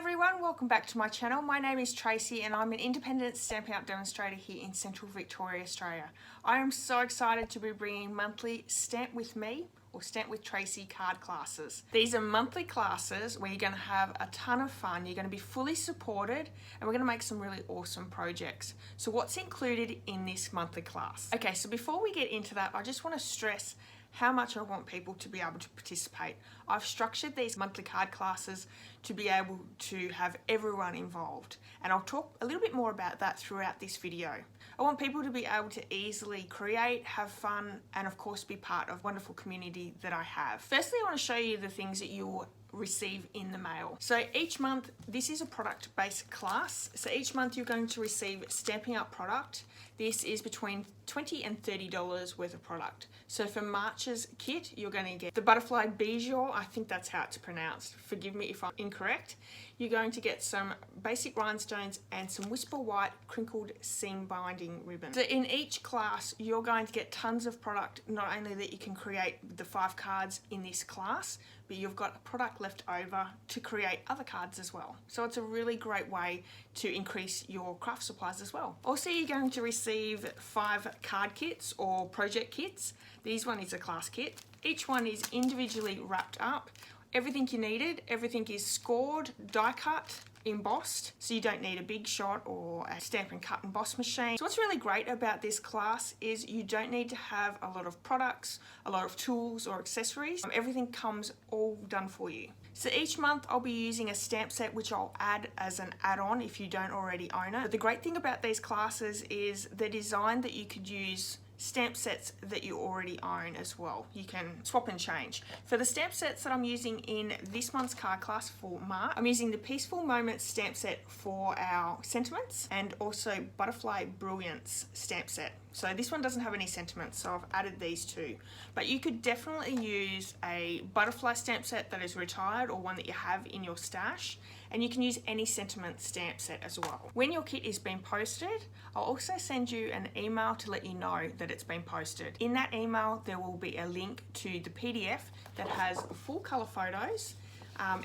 everyone, welcome back to my channel. My name is Tracy and I'm an independent Stampin' Up demonstrator here in Central Victoria, Australia. I am so excited to be bringing monthly Stamp with Me or Stamp with Tracy card classes. These are monthly classes where you're going to have a ton of fun, you're going to be fully supported, and we're going to make some really awesome projects. So what's included in this monthly class? Okay, so before we get into that, I just want to stress how much I want people to be able to participate. I've structured these monthly card classes to be able to have everyone involved, and I'll talk a little bit more about that throughout this video. I want people to be able to easily create, have fun, and of course be part of a wonderful community that I have. Firstly, I want to show you the things that you'll receive in the mail. So each month, this is a product-based class. So each month you're going to receive Stampin' Up product. This is between $20 and $30 worth of product. So for March's kit, you're going to get the butterfly 𝐉𝐸𝐺𝐢𝐧, I think that's how it's pronounced. Forgive me if I'm incorrect. You're going to get some basic rhinestones and some Whisper White crinkled seam binding ribbon. So in each class, you're going to get tons of product, not only that you can create the 5 cards in this class, but you've got product left over to create other cards as well. So it's a really great way to increase your craft supplies as well. Also, you're going to receive 5 card kits or project kits. This one is a class kit. Each one is individually wrapped up. Everything you needed, everything is scored, die cut, embossed, so you don't need a big shot or a stamp and cut emboss machine. So what's really great about this class is you don't need to have a lot of products, a lot of tools or accessories. Everything comes all done for you. So each month I'll be using a stamp set which I'll add as an add-on if you don't already own it. But the great thing about these classes is the design that you could use stamp sets that you already own as well. You can swap and change. For the stamp sets that I'm using in this month's card class for March, I'm using the Peaceful Moments stamp set for our sentiments and also Butterfly Brilliance stamp set. So this one doesn't have any sentiments, so I've added these two. But you could definitely use a butterfly stamp set that is retired or one that you have in your stash, and you can use any sentiment stamp set as well. When your kit is being posted, I'll also send you an email to let you know that it's been posted. In that email, there will be a link to the PDF that has full color photos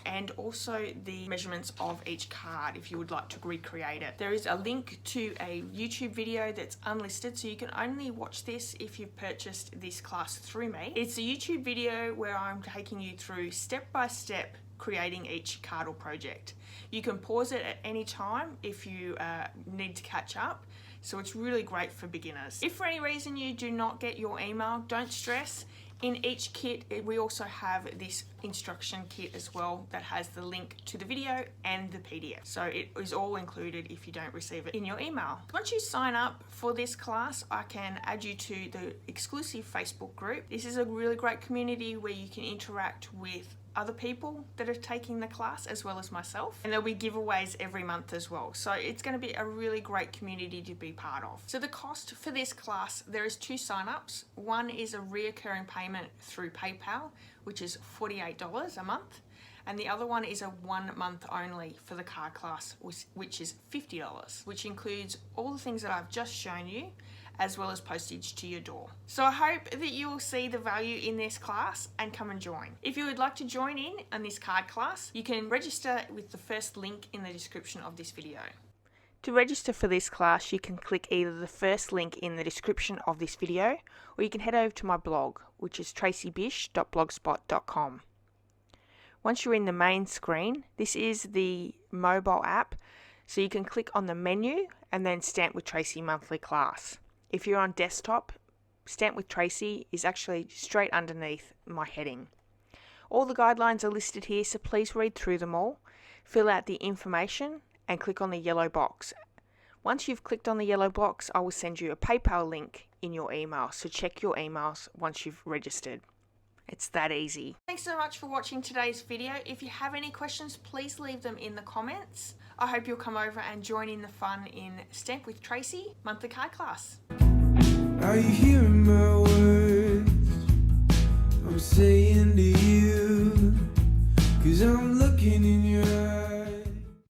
and also the measurements of each card if you would like to recreate it. There is a link to a YouTube video that's unlisted, so you can only watch this if you've purchased this class through me. It's a YouTube video where I'm taking you through step by step creating each card or project. You can pause it at any time if you need to catch up, so it's really great for beginners. If for any reason you do not get your email, don't stress. In each kit, we also have this instruction kit as well that has the link to the video and the PDF. So it is all included if you don't receive it in your email. Once you sign up for this class, I can add you to the exclusive Facebook group. This is a really great community where you can interact with other people that are taking the class as well as myself, and there'll be giveaways every month as well, so it's going to be a really great community to be part of. So the cost for this class, there is 2 sign-ups. One is a reoccurring payment through PayPal, which is $48 a month, and the other one is a 1 month only for the card class, which is $50, which includes all the things that I've just shown you, as well as postage to your door. So I hope that you will see the value in this class and come and join. If you would like to join in on this card class, you can register with the first link in the description of this video. To register for this class, you can click either the first link in the description of this video, or you can head over to my blog, which is tracybish.blogspot.com. Once you're in the main screen, this is the mobile app, so you can click on the menu and then Stamp with Tracy monthly class. If you're on desktop, Stamp with Tracy is actually straight underneath my heading. All the guidelines are listed here, so please read through them all, fill out the information and click on the yellow box. Once you've clicked on the yellow box, I will send you a PayPal link in your email, so check your emails once you've registered. It's that easy. Thanks so much for watching today's video. If you have any questions, please leave them in the comments. I hope you'll come over and join in the fun in Stamp with Tracy monthly card class. Are you hearing my words I'm saying to you? 'Cause I'm looking in your